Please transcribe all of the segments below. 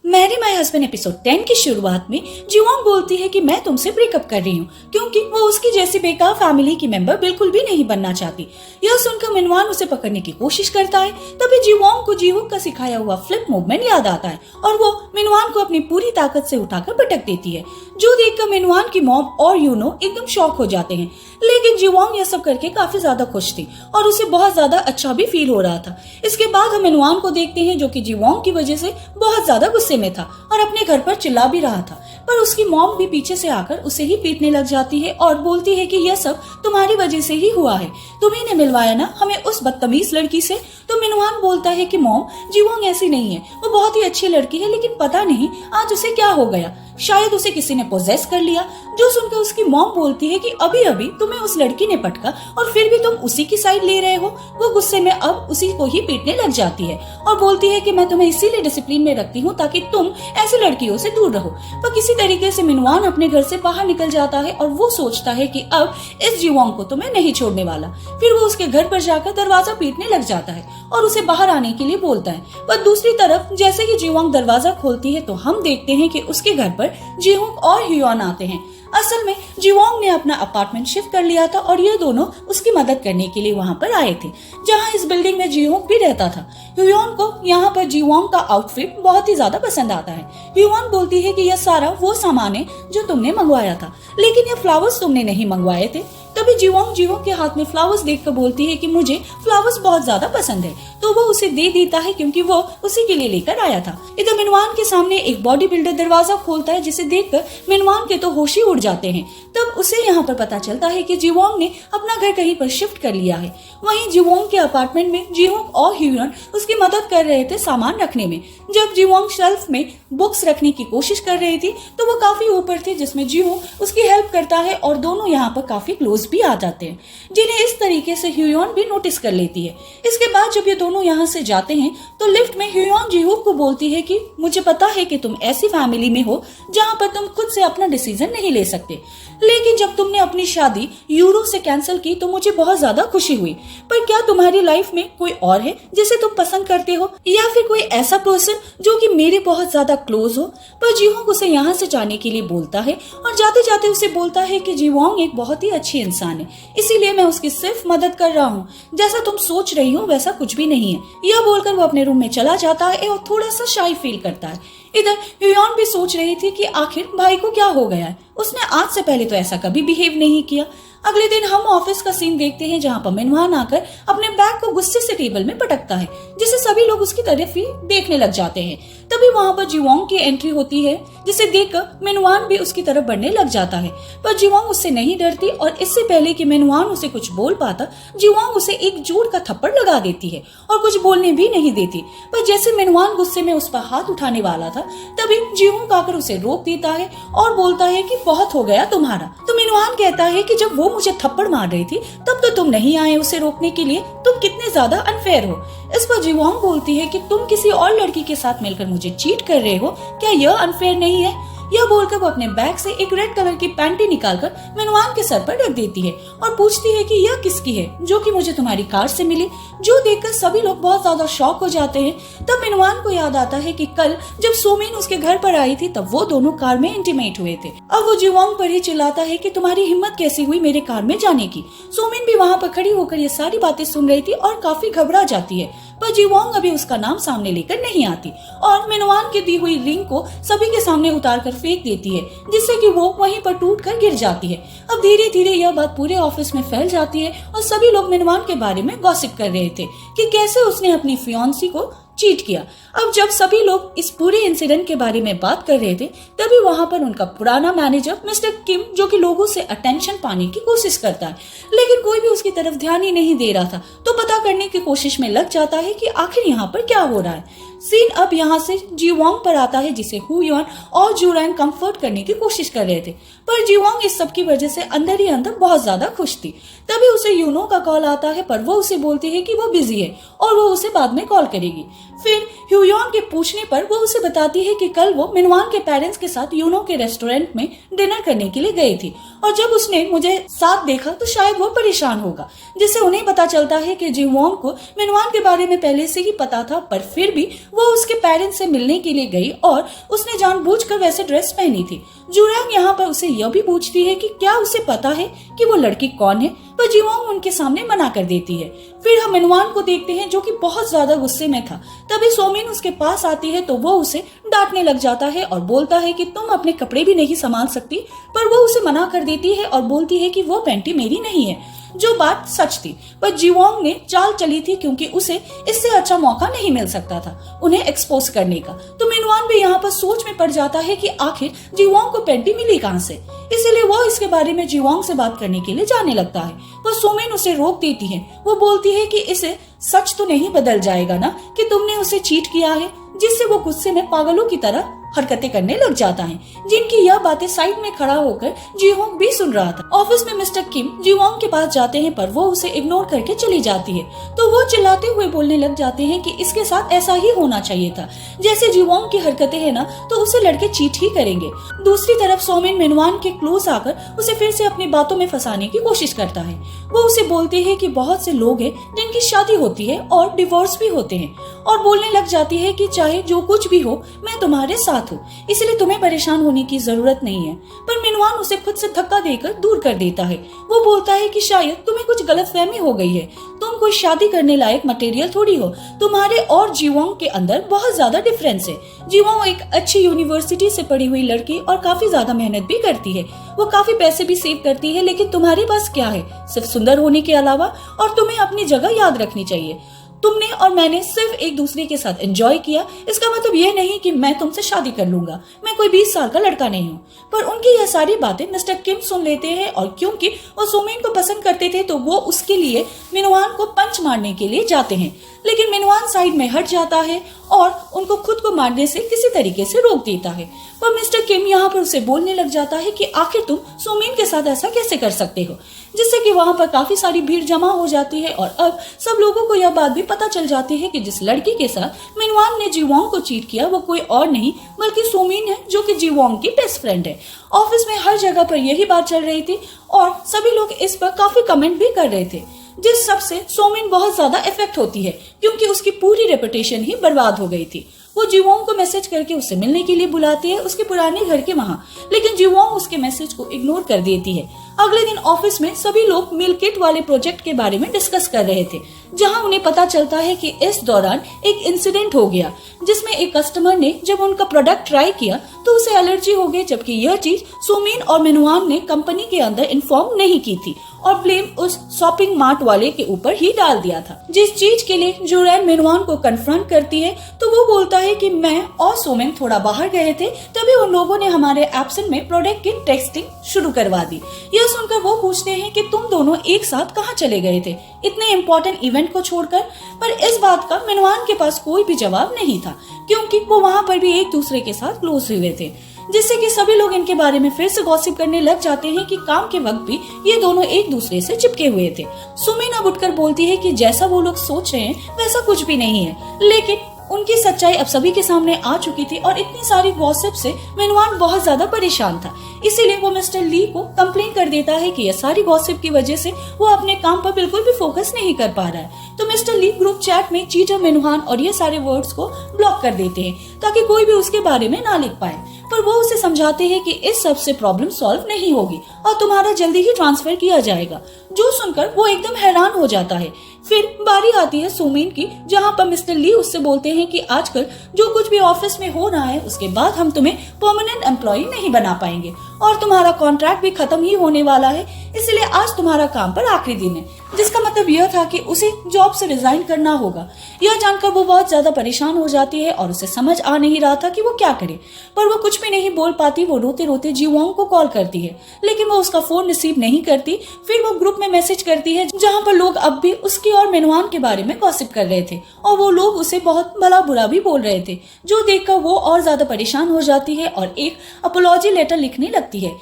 Mary my husband episode 10 की शुरुआत में जीवोंग बोलती है कि मैं तुमसे ब्रेकअप कर रही हूँ क्योंकि वो उसकी जैसी बेकार फैमिली की मेंबर बिल्कुल भी नहीं बनना चाहती। यह सुनकर मिनवान उसे पकड़ने की कोशिश करता है। तभी जीवोंग को जीहुक का सिखाया हुआ फ्लिप मूवमेंट याद आता है और वो मिनवान को अपनी पूरी ताकत से उठाकर पटक देती है, जो देखकर मिनवान की मॉम और यूनो एकदम शॉक हो जाते हैं। लेकिन जीवोंग यह सब करके काफी ज्यादा खुश थी और उसे बहुत ज्यादा अच्छा भी फील हो रहा था। इसके बाद हम मिनवान को देखते हैं जो कि जीवोंग की वजह से बहुत ज्यादा गुस्से में था और अपने घर पर चिल्ला भी रहा था, पर उसकी मॉम भी पीछे से आकर उसे ही पीटने लग जाती है और बोलती है कि यह सब तुम्हारी वजह से ही हुआ है, तुम्ही ने मिलवाया ना हमें उस बदतमीज लड़की से। तो मिनवान बोलता है कि मॉम, जीवोंग ऐसी नहीं है, वो बहुत ही अच्छी लड़की है, लेकिन पता नहीं आज उसे क्या हो गया, शायद उसे किसी ने पोजेस कर लिया। जो सुनकर उसकी मॉम बोलती है कि अभी अभी तुम्हें उस लड़की ने पटका और फिर भी तुम उसी की साइड ले रहे हो। वो गुस्से में अब उसी को ही पीटने लग जाती है और बोलती है कि मैं तुम्हें इसीलिए डिसिप्लिन में रखती हूँ ताकि तुम ऐसी लड़कियों से दूर रहो। पर किसी तरीके से मिनवान अपने घर से बाहर निकल जाता है और वो सोचता है कि अब इस जीवोंग को तो मैं नहीं छोड़ने वाला। फिर वो उसके घर पर जाकर दरवाजा पीटने लग जाता है और उसे बाहर आने के लिए बोलता है। पर दूसरी तरफ जैसे ही जीवोंग दरवाजा खोलती है तो हम देखते हैं कि उसके घर पर जीहुक और ह्यून आते हैं। असल में जीवोंग ने अपना अपार्टमेंट शिफ्ट कर लिया था और ये दोनों उसकी मदद करने के लिए वहाँ पर आए थे, जहाँ इस बिल्डिंग में जीहुक भी रहता था। ह्यून को यहाँ पर जीवोंग का आउटफिट बहुत ही ज्यादा पसंद आता है। ह्यून बोलती है कि यह सारा वो सामान है जो तुमने मंगवाया था, लेकिन ये फ्लावर्स तुमने नहीं मंगवाए थे। तभी जीवोंग जीहुक के हाथ में फ्लावर्स देखकर बोलती है कि मुझे फ्लावर्स बहुत ज्यादा पसंद है, तो वो उसे दे देता है क्योंकि वो उसी के लिए लेकर आया था। इधर मिनवान के सामने एक बॉडी बिल्डर दरवाजा खोलता है, जिसे देखकर मिनवान के तो होश ही उड़ जाते हैं। तब उसे यहाँ पर पता चलता है कि जीवोंग ने अपना घर कहीं पर शिफ्ट कर लिया है। वहीं जीवोंग के अपार्टमेंट में जीहुक और ह्यून उसकी मदद कर रहे थे सामान रखने में। जब जीवोंग शेल्फ में बुक्स रखने की कोशिश कर रही थी तो वो काफी ऊपर थे, जिसमें जीहुक उसकी हेल्प करता है और दोनों यहाँ पर काफी क्लोज भी आ जाते हैं, जिन्हें इस तरीके से ह्यून भी नोटिस कर लेती है। इसके बाद जब ये दोनों यहाँ से जाते हैं तो लिफ्ट में ह्यून जीहुक को बोलती है कि मुझे पता है कि तुम ऐसी फैमिली में हो जहाँ पर तुम खुद से अपना डिसीजन नहीं ले सकते, लेकिन जब तुमने अपनी शादी यूरो से कैंसिल की तो मुझे बहुत ज्यादा खुशी हुई। पर क्या तुम्हारी लाइफ में कोई और है जिसे तुम पसंद करते हो, या फिर कोई ऐसा पर्सन जो कि मेरे बहुत ज्यादा क्लोज हो? पर जीहुक उसे यहाँ से जाने के लिए बोलता है और जाते जाते उसे बोलता है कि जीवोंग एक बहुत ही अच्छी इंसान है, इसीलिए मैं उसकी सिर्फ मदद कर रहा हूँ, जैसा तुम सोच रही हो वैसा कुछ भी नहीं है। यह बोलकर वो अपने रूम में चला जाता है और थोड़ा सा शाई फील करता है। इधर ह्यून भी सोच रही थी कि आखिर भाई को क्या हो गया है, उसने आज से पहले तो ऐसा कभी बिहेव नहीं किया। अगले दिन हम ऑफिस का सीन देखते हैं जहाँ पर मिनवान आकर अपने बैग को गुस्से से टेबल में पटकता है, जिसे सभी लोग उसकी तरफ ही देखने लग जाते हैं। तभी वहाँ पर जीवोंग की एंट्री होती है, जिसे देखकर मिनवान भी उसकी तरफ बढ़ने लग जाता है। पर जीवोंग उससे नहीं डरती और इससे पहले कि मिनवान उसे कुछ बोल पाता, जीवोंग उसे एक जोर का थप्पड़ लगा देती है और कुछ बोलने भी नहीं देती। पर जैसे मिनवान गुस्से में उस पर हाथ उठाने वाला था, तभी जीवोंग आकर उसे रोक देता है और बोलता है कि बहुत हो गया तुम्हारा। तो मिनवान कहता है कि जब वो मुझे थप्पड़ मार रही थी तब तो तुम नहीं आए उसे रोकने के लिए, तुम कितने ज्यादा अनफेयर हो। इस पर जीवोंग बोलती है कि तुम किसी और लड़की के साथ मिलकर मुझे चीट कर रहे हो, क्या यह अनफेयर नहीं है? यह बोलकर वो अपने बैग से एक रेड कलर की पैंटी निकालकर मिनवान के सर पर रख देती है और पूछती है कि यह किसकी है, जो कि मुझे तुम्हारी कार से मिली। जो देखकर सभी लोग बहुत ज्यादा शॉक हो जाते हैं। तब मिनवान को याद आता है कि कल जब सोमिन उसके घर पर आई थी तब वो दोनों कार में इंटीमेट हुए थे। अब वो जीवोंग पर ही चिल्लाता है कि तुम्हारी हिम्मत कैसी हुई मेरे कार में जाने की। सोमिन भी वहाँ पर खड़ी होकर ये सारी बातें सुन रही थी और काफी घबरा जाती है, पर जीवोंग अभी उसका नाम सामने लेकर नहीं आती और मिनवान की दी हुई रिंग को सभी के सामने उतारकर फेंक देती है, जिससे कि वो वहीं पर टूटकर गिर जाती है। अब धीरे धीरे यह बात पूरे ऑफिस में फैल जाती है और सभी लोग मिनवान के बारे में गॉसिप कर रहे थे कि कैसे उसने अपनी फियांसी को चीट किया। अब जब सभी लोग इस पूरे इंसिडेंट के बारे में बात कर रहे थे, तभी वहाँ पर उनका पुराना मैनेजर मिस्टर किम, जो कि लोगों से अटेंशन पाने की कोशिश करता है, लेकिन कोई भी उसकी तरफ ध्यान ही नहीं दे रहा था, तो पता करने की कोशिश में लग जाता है कि आखिर यहाँ पर क्या हो रहा है। सीन अब यहाँ से जीवोंग पर आता है, जिसे ह्यून और जूरैंग कंफर्ट करने की कोशिश कर रहे थे, पर जीवोंग इस सब की वजह से अंदर ही अंदर बहुत ज्यादा खुश थी। तभी उसे यूनो का कॉल आता है, पर वो उसे बोलती है कि वो बिजी है और वो उसे बाद में कॉल करेगी। फिर ह्यूयॉन के पूछने पर वो उसे बताती है कि कल वो मिनवान के पेरेंट्स के साथ यूनो के रेस्टोरेंट में डिनर करने के लिए गई थी और जब उसने मुझे साथ देखा तो शायद वो परेशान होगा, जिससे उन्हें पता चलता है कि जीवोंग को मिनवान के बारे में पहले से ही पता था, पर फिर भी वो उसके पेरेंट्स से मिलने के लिए गई और उसने जानबूझकर वैसे ड्रेस पहनी थी। जुरैंग यहाँ पर उसे यह भी पूछती है कि क्या उसे पता है कि वो लड़की कौन है, पर जीवोंग उनके सामने मना कर देती है। फिर हम मिनवान को देखते हैं जो कि बहुत ज्यादा गुस्से में था। तभी सोमिन उसके पास आती है तो वो उसे डांटने लग जाता है और बोलता है कि तुम अपने कपड़े भी नहीं संभाल सकती, पर वो उसे मना कर देती है और बोलती है कि वो पैंटी मेरी नहीं है, जो बात सच थी। पर जीवोंग ने चाल चली थी क्योंकि उसे इससे अच्छा मौका नहीं मिल सकता था उन्हें एक्सपोज करने का। तो मिनवान भी यहाँ पर सोच में पड़ जाता है कि आखिर जीवोंग को पैंटी मिली कहाँ से, इसीलिए वो इसके बारे में जीवोंग से बात करने के लिए जाने लगता है। पर सोमिन उसे रोक देती है। वो बोलती है कि इसे सच तो नहीं बदल जाएगा ना कि तुमने उसे चीट किया है, जिससे वो गुस्से में पागलों की तरह हरकतें करने लग जाता है, जिनकी यह बातें साइड में खड़ा होकर जीहोंग भी सुन रहा था। ऑफिस में मिस्टर किम जीवोंग के पास जाते हैं पर वो उसे इग्नोर करके चली जाती है, तो वो चिल्लाते हुए बोलने लग जाते हैं कि इसके साथ ऐसा ही होना चाहिए था, जैसे जीवोंग की हरकतें है ना तो उसे लड़के चीट ही करेंगे। दूसरी तरफ सोमिन मिनवान के क्लोज आकर उसे फिर से अपनी बातों में फंसाने की कोशिश करता है। वो उसे बोलते हैं कि बहुत से लोग हैं जिनकी शादी होती है और डिवोर्स भी होते हैं, और बोलने लग जाती है कि चाहे जो कुछ भी हो मैं तुम्हारे साथ हूँ, इसलिए तुम्हें परेशान होने की जरूरत नहीं है। पर मिनवान उसे खुद से धक्का देकर दूर कर देता है। वो बोलता है कि शायद तुम्हें कुछ गलतफहमी हो गई है, तुम कोई शादी करने लायक मटेरियल थोड़ी हो, तुम्हारे और जीवोंग के अंदर बहुत ज्यादा डिफरेंस है। जीवोंग एक अच्छी यूनिवर्सिटी से पढ़ी हुई लड़की और काफी ज्यादा मेहनत भी करती है, वो काफी पैसे भी सेव करती है, लेकिन तुम्हारे पास क्या है सिर्फ सुंदर होने के अलावा, और तुम्हें अपनी जगह याद रखनी चाहिए। तुमने और मैंने सिर्फ एक दूसरे के साथ एंजॉय किया, इसका मतलब यह नहीं कि मैं तुमसे शादी कर लूंगा, मैं कोई 20 साल का लड़का नहीं हूँ। पर उनकी यह सारी बातें मिस्टर किम सुन लेते हैं और क्योंकि वो सोमिन को पसंद करते थे तो वो उसके लिए मिनवान को पंच मारने के लिए जाते हैं, लेकिन मिनवान साइड में हट जाता है और उनको खुद को मारने से किसी तरीके से रोक देता है। पर मिस्टर किम यहाँ पर उसे बोलने लग जाता है कि आखिर तुम सोमिन के साथ ऐसा कैसे कर सकते हो, जिससे कि वहां पर काफी सारी भीड़ जमा हो जाती है और अब सब लोगों को यह बात भी पता चल जाती है कि जिस लड़की के साथ मिनवान ने जीवोंग को चीट किया वो कोई और नहीं बल्कि सोमिन है, जो कि जीवोंग की बेस्ट फ्रेंड है। ऑफिस में हर जगह पर यही बात चल रही थी और सभी लोग इस पर काफी कमेंट भी कर रहे थे, जिस सबसे सोमिन बहुत ज्यादा इफेक्ट होती है क्योंकि उसकी पूरी रेपुटेशन ही बर्बाद हो गई थी। वो जीवोंग को मैसेज करके उससे मिलने के लिए बुलाती है उसके पुराने घर के वहां, लेकिन जीवोंग उसके मैसेज को इग्नोर कर देती है। अगले दिन ऑफिस में सभी लोग मील किट वाले प्रोजेक्ट के बारे में डिस्कस कर रहे थे, जहां उन्हें पता चलता है कि इस दौरान एक इंसिडेंट हो गया जिसमें एक कस्टमर ने जब उनका प्रोडक्ट ट्राई किया तो उसे एलर्जी हो गई, जबकि यह चीज सोमिन और मिनवान ने कंपनी के अंदर इन्फॉर्म नहीं की थी और ब्लेम उस शॉपिंग मार्ट वाले के ऊपर ही डाल दिया था। जिस चीज के लिए जुरैन मिनवान को कन्फ्रंट करती है तो वो बोलता है कि मैं और सोमिन थोड़ा बाहर गए थे, तभी उन लोगों ने हमारे एब्सेंट में प्रोडक्ट की टेस्टिंग शुरू करवा दी। यह सुनकर वो पूछते हैं कि तुम दोनों एक साथ कहाँ चले गए थे इतने इम्पोर्टेंट इवेंट को छोड़कर, पर इस बात का मिनवान के पास कोई भी जवाब नहीं था क्योंकि वो वहाँ पर भी एक दूसरे के साथ क्लोज हुए थे, जिससे कि सभी लोग इनके बारे में फिर से गॉसिप करने लग जाते हैं कि काम के वक्त भी ये दोनों एक दूसरे से चिपके हुए थे। सुमिन अब उठकर बोलती है कि जैसा वो लोग सोच रहे हैं वैसा कुछ भी नहीं है, लेकिन उनकी सच्चाई अब सभी के सामने आ चुकी थी और इतनी सारी गॉसिप से मिनवान बहुत ज्यादा परेशान था। इसीलिए वो मिस्टर ली को कंप्लेन कर देता है कि यह सारी गॉसिप की वजह से वो अपने काम पर बिल्कुल भी फोकस नहीं कर पा रहा है। तो मिस्टर ली ग्रुप चैट में चीटर, मिनवान और ये सारे वर्ड्स को ब्लॉक कर देते हैं ताकि कोई भी उसके बारे में ना लिख पाए। पर वो उसे समझाते हैं कि इस सब से प्रॉब्लम सॉल्व नहीं होगी और तुम्हारा जल्दी ही ट्रांसफर किया जाएगा, जो सुनकर वो एकदम हैरान हो जाता है। फिर बारी आती है सोमिन की, जहाँ पर मिस्टर ली उससे बोलते हैं कि आजकल जो कुछ भी ऑफिस में हो रहा है उसके बाद हम तुम्हें परमानेंट एम्प्लॉय नहीं बना पाएंगे और तुम्हारा कॉन्ट्रैक्ट भी खत्म ही होने वाला है, इसलिए आज तुम्हारा काम पर आखिरी दिन है। जिसका मतलब यह था कि उसे जॉब से रिजाइन करना होगा। यह जानकर वो बहुत ज्यादा परेशान हो जाती है और उसे समझ आ नहीं रहा था कि वो क्या करे, पर वो कुछ भी नहीं बोल पाती। वो रोते रोते जीवोंग को कॉल करती है, लेकिन वो उसका फोन रिसीव नहीं करती। फिर वो ग्रुप में मैसेज करती है जहाँ पर लोग अब भी उसकी और मिनवान के बारे में गॉसिप कर रहे थे और वो लोग उसे बहुत भला बुरा भी बोल रहे थे, जो देखकर वो और ज्यादा परेशान हो जाती है और एक अपॉलॉजी लेटर लिखने लगती है।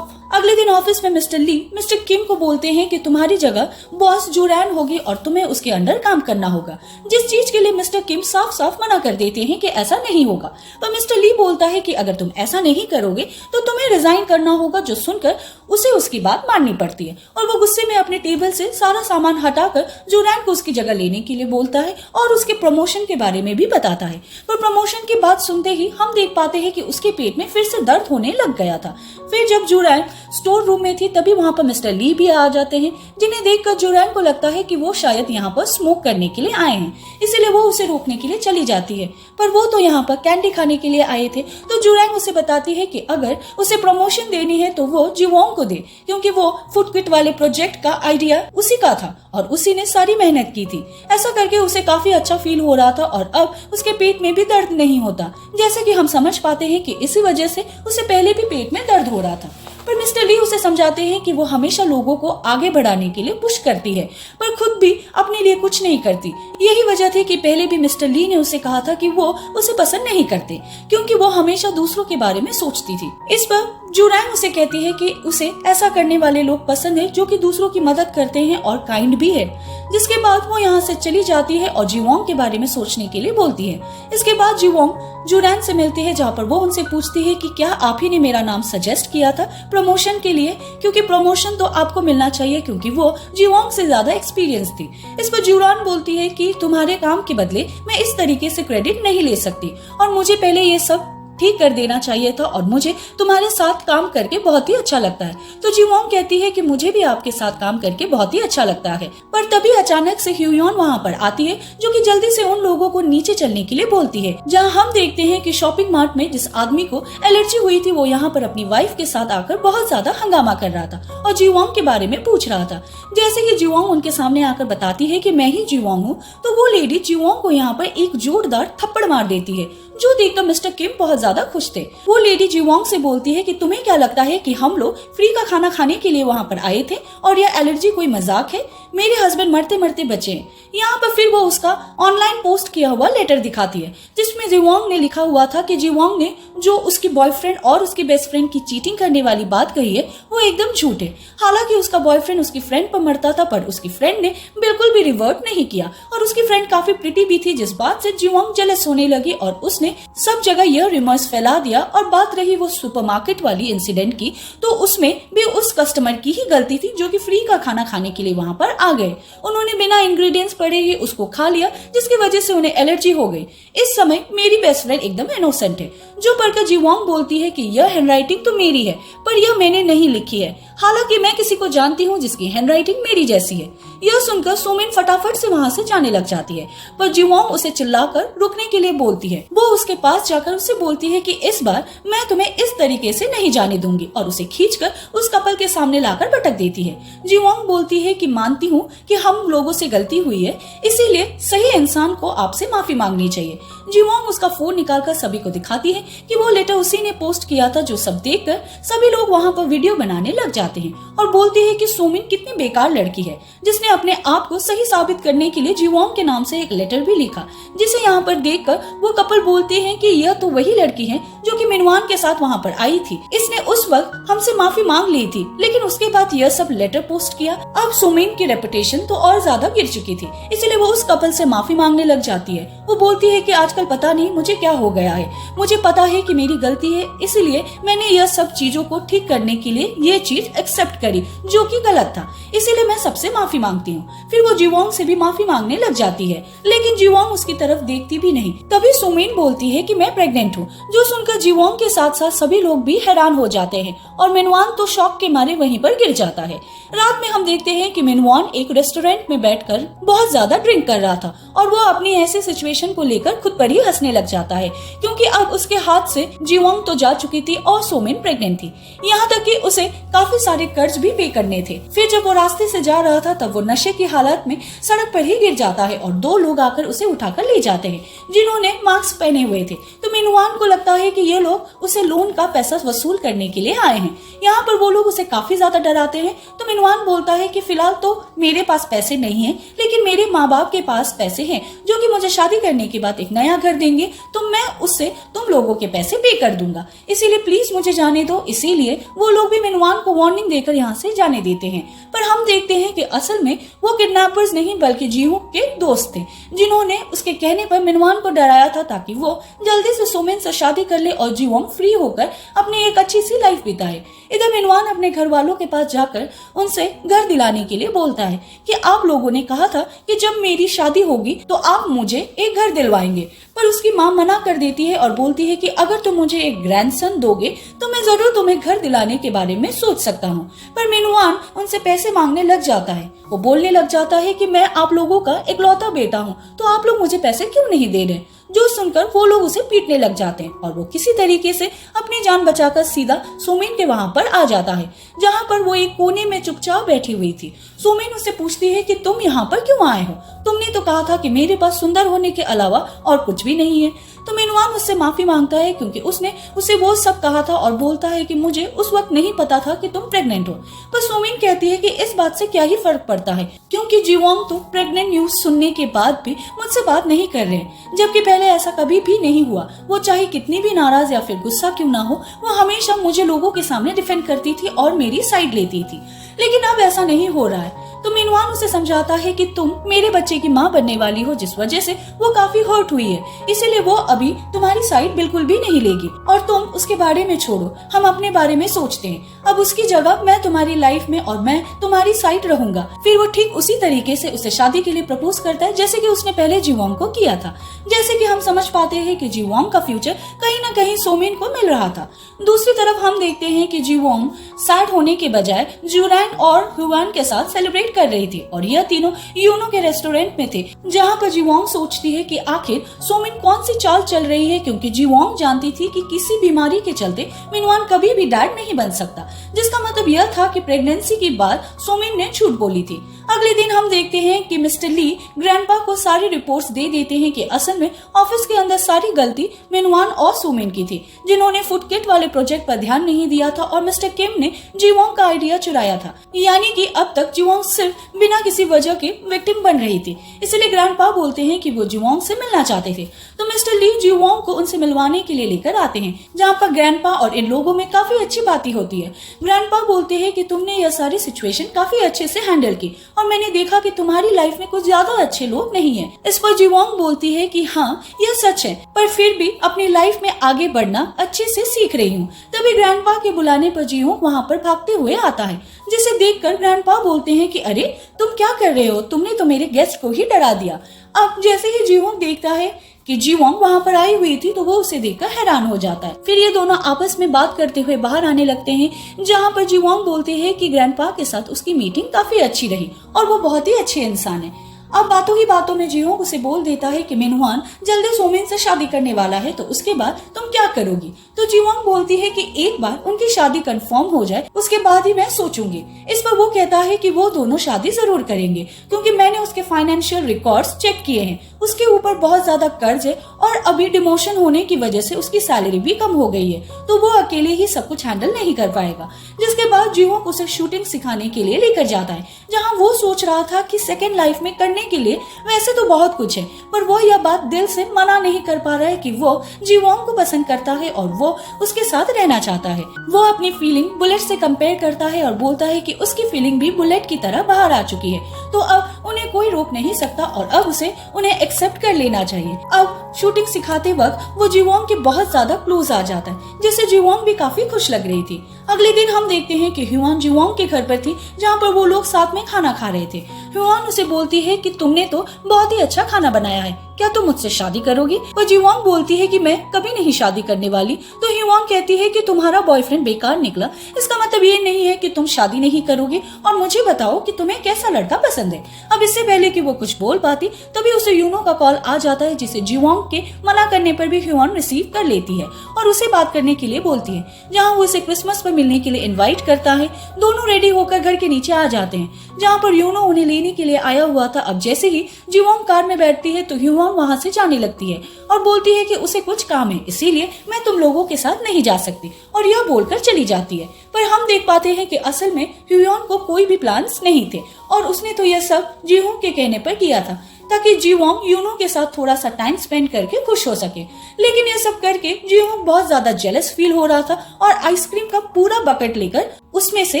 अगले दिन ऑफिस में मिस्टर ली मिस्टर किम को बोलते हैं कि तुम्हारी जगह जगह बॉस जुरैन होगी और तुम्हें उसके अंडर काम करना होगा, जिस चीज के लिए मिस्टर किम साफ साफ मना कर देते हैं कि ऐसा नहीं होगा। पर मिस्टर ली बोलता है कि अगर तुम ऐसा नहीं करोगे तो तुम्हें रिजाइन करना होगा, जो सुनकर उसे उसकी बात माननी पड़ती है और वो गुस्से में अपने टेबल से सारा सामान हटाकर जुरैन को उसकी जगह लेने के लिए बोलता है और उसके प्रमोशन के बारे में भी बताता है। पर प्रमोशन की बात सुनते ही हम देख पाते हैं कि उसके पेट में फिर से दर्द होने लग गया था। फिर जब जुरैन स्टोर रूम में थी तभी वहां पर मिस्टर ली भी आ जाते हैं, जिन्हें देखकर जुरैन को लगता है कि वो शायद यहाँ पर स्मोक करने के लिए आए हैं, इसीलिए वो उसे रोकने के लिए चली जाती है। पर वो तो यहाँ पर कैंडी खाने के लिए आए थे। तो जुरैन उसे बताती है कि अगर उसे प्रमोशन देनी है तो वो जीवोंग को दे, क्योंकि वो फूड किट वाले प्रोजेक्ट का आइडिया उसी का था और उसी ने सारी मेहनत की थी। ऐसा करके उसे काफी अच्छा फील हो रहा था और अब उसके पेट में भी दर्द नहीं होता, जैसे कि हम समझ पाते हैं कि इसी वजह से उसे पहले भी पेट में दर्द हो रहा था। पर मिस्टर ली उसे समझाते हैं कि वो हमेशा लोगों को आगे बढ़ाने के लिए पुश करती है, पर खुद भी अपने लिए कुछ नहीं करती। यही वजह थी कि पहले भी मिस्टर ली ने उसे कहा था कि वो उसे पसंद नहीं करते, क्योंकि वो हमेशा दूसरों के बारे में सोचती थी। इस पर जुरैन उसे कहती है कि उसे ऐसा करने वाले लोग पसंद है जो कि दूसरों की मदद करते हैं और काइंड भी है। जिसके बाद वो यहाँ से चली जाती है और जीवोंग के बारे में सोचने के लिए बोलती है। इसके बाद जीवोंग जुरैन से मिलती है, जहाँ पर वो उनसे पूछती है कि क्या आप ही ने मेरा नाम सजेस्ट किया था प्रमोशन के लिए, क्योंकि प्रमोशन तो आपको मिलना चाहिए, क्योंकि वो जीवोंग से ज्यादा एक्सपीरियंस थी। इस पर जुरैन बोलती है कि तुम्हारे काम के बदले मैं इस तरीके से क्रेडिट नहीं ले सकती और मुझे पहले ये सब ठीक कर देना चाहिए था और मुझे तुम्हारे साथ काम करके बहुत ही अच्छा लगता है। तो जीवोंग कहती है कि मुझे भी आपके साथ काम करके बहुत ही अच्छा लगता है। पर तभी अचानक से ह्यूयॉन वहाँ पर आती है, जो कि जल्दी से उन लोगों को नीचे चलने के लिए बोलती है। जहाँ हम देखते हैं कि शॉपिंग मार्ट में जिस आदमी को एलर्जी हुई थी वो यहाँ पर अपनी वाइफ के साथ आकर बहुत ज्यादा हंगामा कर रहा था और जीवोंग के बारे में पूछ रहा था। जैसे ही जीवोंग उनके सामने आकर बताती है कि मैं ही जीवोंग हूँ, तो वो लेडी जीवोंग को यहाँ पर एक जोरदार थप्पड़ मार देती है, जो देखकर मिस्टर किम बहुत ज्यादा खुश थे। वो लेडी जीवोंग से बोलती है कि तुम्हें क्या लगता है कि हम लोग फ्री का खाना खाने के लिए वहाँ पर आए थे और यह एलर्जी कोई मजाक है? मेरे हस्बैंड मरते मरते बचे हैं। यहाँ पर फिर वो उसका ऑनलाइन पोस्ट किया हुआ लेटर दिखाती है, जिसमें जीवोंग ने लिखा हुआ था कि जीवोंग ने जो उसकी बॉयफ्रेंड और उसके बेस्ट फ्रेंड की चीटिंग करने वाली बात कही है वो एकदम झूठ है। हालांकि उसका बॉयफ्रेंड उसकी फ्रेंड पर मरता था, पर उसकी फ्रेंड ने बिल्कुल भी रिवर्ट नहीं किया और उसकी फ्रेंड काफी प्रिटी भी थी, जिस बात से जीवोंग जेलस होने लगी और उसने सब जगह यह रिमर्स फैला दिया। और बात रही वो सुपरमार्केट वाली इंसिडेंट की, तो उसमें भी उस कस्टमर की ही गलती थी जो कि फ्री का खाना खाने के लिए वहाँ पर आ गए। उन्होंने बिना इंग्रेडिएंट्स पढ़े ही उसको खा लिया, जिसकी वजह से उन्हें एलर्जी हो गई। इस समय मेरी बेस्ट फ्रेंड एकदम इनोसेंट है। जो पढ़कर जीवोंग बोलती है कि यह हैंडराइटिंग तो मेरी है, पर यह मैंने नहीं लिखी है, हालांकि मैं किसी को जानती हूँ जिसकी हैंडराइटिंग मेरी जैसी है। यह सुनकर सुमिन फटाफट से वहाँ से जाने लग जाती है, पर जीवोंग उसे चिल्लाकर रुकने के लिए बोलती है। वो उसके पास जाकर उससे बोलती है कि इस बार मैं तुम्हें इस तरीके से नहीं जाने दूंगी और उसे खींचकर उस कपल के सामने लाकर पटक देती है। जीवोंग बोलती है कि मानती हूँ कि हम लोगों से गलती हुई है, इसीलिए सही इंसान को आपसे माफी मांगनी चाहिए। जीवोंग उसका फोन निकालकर सभी को दिखाती है कि वो लेटर उसी ने पोस्ट किया था, जो सब देखकर सभी लोग वहाँ पर वीडियो बनाने लग जाते हैं और बोलती है कि सुमिन कितनी बेकार लड़की है, जिसने अपने आप को सही साबित करने के लिए जीवोंग के नाम से एक लेटर भी लिखा, जिसे यहाँ पर देखकर वो कपल बोलते हैं कि यह तो वही लड़की है जो कि मिनवान के साथ वहाँ पर आई थी। इसने उस वक्त हमसे माफी मांग ली थी, लेकिन उसके बाद यह सब लेटर पोस्ट किया। अब सुमिन की रेपुटेशन तो और ज्यादा गिर चुकी थी, इसलिए वो उस कपल से माफी मांगने लग जाती है। वो बोलती है कि आजकल पता नहीं मुझे क्या हो गया है, मुझे पता है कि मेरी गलती है, इसलिए मैंने यह सब चीजों को ठीक करने के लिए ये चीज एक्सेप्ट करी जो कि गलत था, इसीलिए मैं सबसे माफी मांगती हूँ। फिर वो जीवोंग से भी माफी मांगने लग जाती है, लेकिन जीवोंग उसकी तरफ देखती भी नहीं। तभी सुमिन बोलती है कि मैं प्रेग्नेंट हूँ, जो सुनकर जीवोंग के साथ साथ सभी लोग भी हैरान हो जाते हैं और मिनवान तो शॉक के मारे वहीं पर गिर जाता है। रात में हम देखते हैं कि मिनवान एक रेस्टोरेंट में बैठकर बहुत ज्यादा ड्रिंक कर रहा था और वो अपनी ऐसी सिचुएशन को लेकर खुद पर ही हंसने लग जाता है, क्योंकि अब उसके हाथ से जीवोंग तो जा चुकी थी और सुमिन प्रेग्नेंट थी, यहाँ तक कि उसे काफी सारे कर्ज भी पे करने थे। फिर जब वो रास्ते से जा रहा था तब वो नशे की हालत में सड़क पर ही गिर जाता है और दो लोग आकर उसे उठाकर ले जाते हैं, जिन्होंने मास्क पहने हुए थे। तो मिनवान को लगता है कि ये लोग उसे लोन का पैसा वसूल करने के लिए आए हैं। यहाँ पर वो लोग उसे काफी ज्यादा डराते हैं। तो मिनवान बोलता है कि फिलहाल तो मेरे पास पैसे नहीं है, लेकिन मेरे माँ बाप के पास पैसे हैं जो कि मुझे शादी करने के बाद एक नया घर देंगे, तो मैं उससे तुम लोगों के पैसे पे कर दूंगा, इसीलिए प्लीज मुझे जाने दो। इसीलिए वो लोग भी मिनवान को वार्निंग देकर यहाँ से जाने देते हैं। पर हम देखते हैं कि असल में वो किडनैपर्स नहीं बल्कि जीहू के दोस्त थे, जिन्होंने उसके कहने पर मिनवान को डराया था ताकि वो जल्दी से सोमिन से शादी कर ले और जीवोंग फ्री होकर अपनी एक अच्छी सी लाइफ बिताए। इधर मिनवान अपने घर वालों के पास जाकर उनसे घर दिलाने के लिए बोलता है कि आप लोगों ने कहा था कि जब मेरी शादी होगी तो आप मुझे एक घर दिलवाएंगे, पर उसकी माँ मना कर देती है और बोलती है कि अगर तुम मुझे एक ग्रैंडसन दोगे तो मैं जरूर तुम्हें घर दिलाने के बारे में सोच सकता हूँ। पर मिनवान उनसे पैसे मांगने लग जाता है। वो बोलने लग जाता है कि मैं आप लोगों का इकलौता बेटा हूँ, तो आप लोग मुझे पैसे क्यों नहीं दे रहे। जो सुनकर वो लोग उसे पीटने लग जाते हैं और वो किसी तरीके से अपनी जान बचाकर सीधा सोमिन के वहाँ पर आ जाता है, जहाँ पर वो एक कोने में चुपचाप बैठी हुई थी। सोमिन उससे पूछती है कि तुम यहाँ पर क्यों आए हो, तुमने तो कहा था कि मेरे पास सुंदर होने के अलावा और कुछ भी नहीं है। तो मिनवान उससे माफी मांगता है क्योंकि उसने उसे वो सब कहा था और बोलता है कि मुझे उस वक्त नहीं पता था कि तुम प्रेग्नेंट हो। पर सोमिन कहती है कि इस बात से क्या ही फर्क पड़ता है, क्योंकि जीवोंग तो प्रेग्नेंट न्यूज सुनने के बाद भी मुझसे बात नहीं कर रहे, जबकि पहले ऐसा कभी भी नहीं हुआ। वो चाहे कितनी भी नाराज या फिर गुस्सा क्यों ना हो, वो हमेशा मुझे लोगों के सामने डिफेंड करती थी और मेरी साइड लेती थी, लेकिन अब ऐसा नहीं हो रहा है। तो मिनवान उसे समझाता है कि तुम मेरे बच्चे की माँ बनने वाली हो, जिस वजह से वो काफी हर्ट हुई है, इसीलिए वो अभी तुम्हारी साइड बिल्कुल भी नहीं लेगी और तुम उसके बारे में छोड़ो, हम अपने बारे में सोचते हैं। अब उसकी जगह मैं तुम्हारी लाइफ में और मैं तुम्हारी साइड रहूंगा। फिर वो ठीक उसी तरीके से उसे शादी के लिए प्रपोज करता है जैसे कि उसने पहले जीवोंग को किया था। जैसे कि हम समझ पाते हैं कि जीवोंग का फ्यूचर कहीं ना कहीं सोमिन को मिल रहा था। दूसरी तरफ हम देखते हैं कि जीवोंग सैड होने के बजाय जुरैन और ह्यूआन के साथ सेलिब्रेट कर रही थी और यह तीनों यूनो के रेस्टोरेंट में थे, जहाँ पर जीवोंग सोचती है कि आखिर सोमिन कौन सी चाल चल रही है, क्योंकि जीवोंग जानती थी कि किसी बीमारी के चलते मिनवान कभी भी डैड नहीं बन सकता, जिसका मतलब यह था कि प्रेगनेंसी की बात सोमिन ने झूठ बोली थी। अगले दिन हम देखते हैं कि मिस्टर ली ग्रैंडपा को सारी रिपोर्ट्स दे देते हैं कि असल में ऑफिस के अंदर सारी गलती मिनवान और सोमिन की थी, जिन्होंने फूड किट वाले प्रोजेक्ट पर ध्यान नहीं दिया था और मिस्टर किम ने जीवोंग का आइडिया चुराया था। यानी कि अब तक जीवोंग सिर्फ बिना किसी वजह के विक्टिम बन रही थी। इसलिए ग्रैंडपा बोलते हैं कि वो जीवोंग से मिलना चाहते थे, तो मिस्टर ली जीवोंग को उनसे मिलवाने के लिए लेकर आते हैं, जहाँ पर ग्रैंडपा और इन लोगों में काफी अच्छी बातें होती है। ग्रैंडपा बोलते हैं कि तुमने यह सारी सिचुएशन काफी अच्छे से हैंडल की और मैंने देखा कि तुम्हारी लाइफ में कुछ ज्यादा अच्छे लोग नहीं है। इस पर जीवोंग बोलती है कि हाँ यह सच है, पर फिर भी अपनी लाइफ में आगे बढ़ना अच्छे से सीख रही हूँ। तभी ग्रैंडपा के बुलाने पर जीवोंग वहाँ पर भागते हुए आता है, जिसे देखकर ग्रैंडपा बोलते हैं कि अरे तुम क्या कर रहे हो, तुमने तो मेरे गेस्ट को ही डरा दिया। अब जैसे ही जीवोंग देखता है कि जीवोंग वहाँ पर आई हुई थी तो वो उसे देखकर हैरान हो जाता है। फिर ये दोनों आपस में बात करते हुए बाहर आने लगते हैं, जहाँ पर जीवोंग बोलते हैं कि ग्रैंडपा के साथ उसकी मीटिंग काफी अच्छी रही और वो बहुत ही अच्छे इंसान है। अब बातों ही बातों में जीवोंग उसे बोल देता है कि मिनवान जल्दी सोमिन से शादी करने वाला है, तो उसके बाद तुम क्या करोगी। तो जीवोंग बोलती है कि एक बार उनकी शादी कंफर्म हो जाए उसके बाद ही मैं सोचूंगी। इस पर वो कहता है कि वो दोनों शादी जरूर करेंगे, क्योंकि मैंने उसके फाइनेंशियल रिकॉर्ड्स चेक किए हैं, उसके ऊपर बहुत ज्यादा कर्ज है और अभी डिमोशन होने की वजह से उसकी सैलरी भी कम हो गई है, तो वो अकेले ही सब कुछ हैंडल नहीं कर पाएगा। जिसके बाद जीवोंग उसे शूटिंग सिखाने के लिए लेकर जाता है, जहाँ वो सोच रहा था कि सेकेंड लाइफ में करने के लिए वैसे तो बहुत कुछ है, पर वो यह बात दिल से मना नहीं कर पा रहा है कि वो जीवोंग को पसंद करता है और वो उसके साथ रहना चाहता है। वो अपनी फीलिंग बुलेट से कंपेयर करता है और बोलता है कि उसकी फीलिंग भी बुलेट की तरह बाहर आ चुकी है, तो अब उन्हें कोई रोक नहीं सकता और अब उसे उन्हें एक्सेप्ट कर लेना चाहिए। अब शूटिंग सिखाते वक्त वो जीवोंग के बहुत ज्यादा क्लोज आ जाता है, जिससे जीवोंग भी काफी खुश लग रही थी। अगले दिन हम देखते हैं कि ह्यूआन जीवोंग के घर पर थी, जहाँ पर वो लोग साथ में खाना खा रहे थे। ह्यूआन उसे बोलती है कि तुमने तो बहुत ही अच्छा खाना बनाया है, क्या तुम मुझसे शादी करोगी। और जीवोंग बोलती है कि मैं कभी नहीं शादी करने वाली। तो ह्यूआन कहती है कि तुम्हारा बॉयफ्रेंड बेकार निकला, इसका मतलब ये नहीं है कि तुम शादी नहीं करोगे, और मुझे बताओ कि तुम्हें कैसा लड़का पसंद है। अब इससे पहले कि वो कुछ बोल पाती तभी उसे यूनो का कॉल आ जाता है, जिसे जीवोंग के मना करने पर भी ह्यूआन रिसीव कर लेती है और उसे बात करने के लिए बोलती है, जहाँ वो उसे क्रिसमस पर मिलने के लिए इन्वाइट करता है। दोनों रेडी होकर घर के नीचे आ जाते हैं, जहाँ पर यूनो उन्हें लेने के लिए आया हुआ था। अब जैसे ही जीवोंग कार में बैठती है तो ह्यूआन जीवोंग वहाँ से जाने लगती है और बोलती है कि उसे कुछ काम है, इसीलिए मैं तुम लोगों के साथ नहीं जा सकती, और यह बोलकर चली जाती है। पर हम देख पाते हैं कि असल में ह्यूयन को कोई भी प्लान्स नहीं थे और उसने तो यह सब जीहोंग के कहने पर किया था ताकि जीवोंग यूनो के साथ थोड़ा सा टाइम स्पेंड करके खुश हो सके। लेकिन ये सब करके जीहोंग बहुत ज्यादा जेलस फील हो रहा था और आइसक्रीम का पूरा बकेट लेकर उसमें से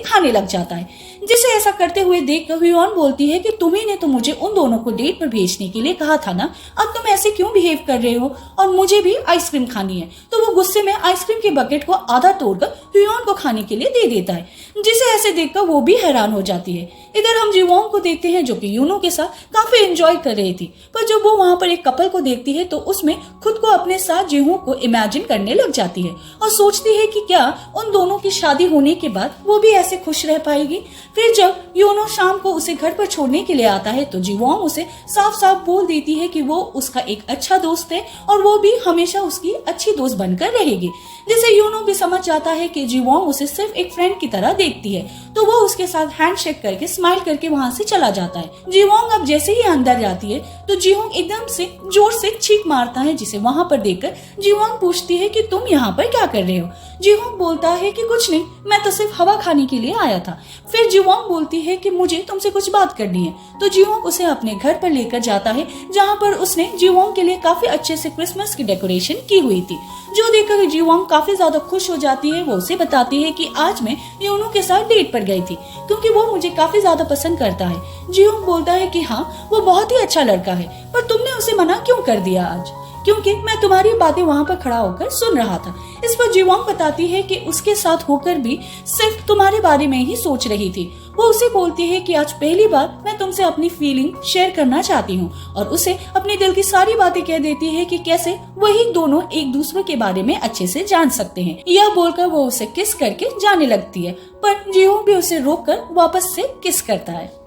खाने लग जाता है, जिसे ऐसा करते हुए देखकर ह्यूयन बोलती है कि तुम्ही ने तो मुझे उन दोनों को डेट पर भेजने के लिए कहा था ना, अब तुम ऐसे क्यों बिहेव कर रहे हो और मुझे भी आइसक्रीम खानी है। तो वो गुस्से में आइसक्रीम के बकेट को आधा तोड़कर ह्यूयन को खाने के लिए दे देता है, जिसे ऐसे देखकर वो भी हैरान हो जाती है। इधर हम जीवोंग को देखते हैं जो कि यूनो के साथ काफी एंजॉय कर रही थी, पर जब वो वहाँ पर एक कपल को देखती है तो उसमें खुद को अपने साथ जीहोंग को इमेजिन करने लग जाती है और सोचती है कि क्या उन दोनों की शादी होने के बाद वो भी ऐसे खुश रह पाएगी। फिर जब यूनो शाम को उसे घर पर छोड़ने के लिए आता है तो जीवोंग उसे साफ साफ बोल देती है कि वो उसका एक अच्छा दोस्त है और वो भी हमेशा उसकी अच्छी दोस्त बनकर रहेगी, जिसे यूनो भी समझ जाता है कि जीवोंग उसे सिर्फ एक फ्रेंड की तरह देखती है। तो वो उसके साथ हैंडशेक करके स्माइल करके वहाँ से चला जाता है। जीवोंग अब जैसे ही अंदर जाती है तो जीहोंग एकदम से जोर से चीख मारता है, जिसे वहाँ पर देखकर जीवोंग पूछती है कि तुम यहाँ पर क्या कर रहे हो। जीहोंग बोलता है कि कुछ नहीं, मैं तो सिर्फ हवा खाने के लिए आया था। फिर जीवोंग बोलती है कि मुझे तुमसे कुछ बात करनी है। तो जीहोंग उसे अपने घर पर लेकर जाता है, जहाँ पर उसने जीवोंग के लिए काफी अच्छे से क्रिसमस की डेकोरेशन की हुई थी, जो देखकर जीवोंग काफी ज्यादा खुश हो जाती है। वो उसे बताती है कि आज मैं यूनो के साथ डेट पर गई थी क्योंकि वो मुझे काफी ज्यादा पसंद करता है। जीहोंग बोलता है कि हाँ, वो बहुत ही अच्छा लड़का है, पर तुमने उसे मना क्यों कर दिया आज? क्योंकि मैं तुम्हारी बातें वहाँ पर खड़ा होकर सुन रहा था। इस पर जीवोंग बताती है कि उसके साथ होकर भी सिर्फ तुम्हारे बारे में ही सोच रही थी। वो उसे बोलती है कि आज पहली बार मैं तुमसे अपनी फीलिंग शेयर करना चाहती हूँ और उसे अपने दिल की सारी बातें कह देती है कि कैसे वही दोनों एक दूसरे के बारे में अच्छे से जान सकते हैं। यह बोलकर वो उसे किस करके जाने लगती है, पर जीहोंग भी उसे रोककर वापस से किस करता है।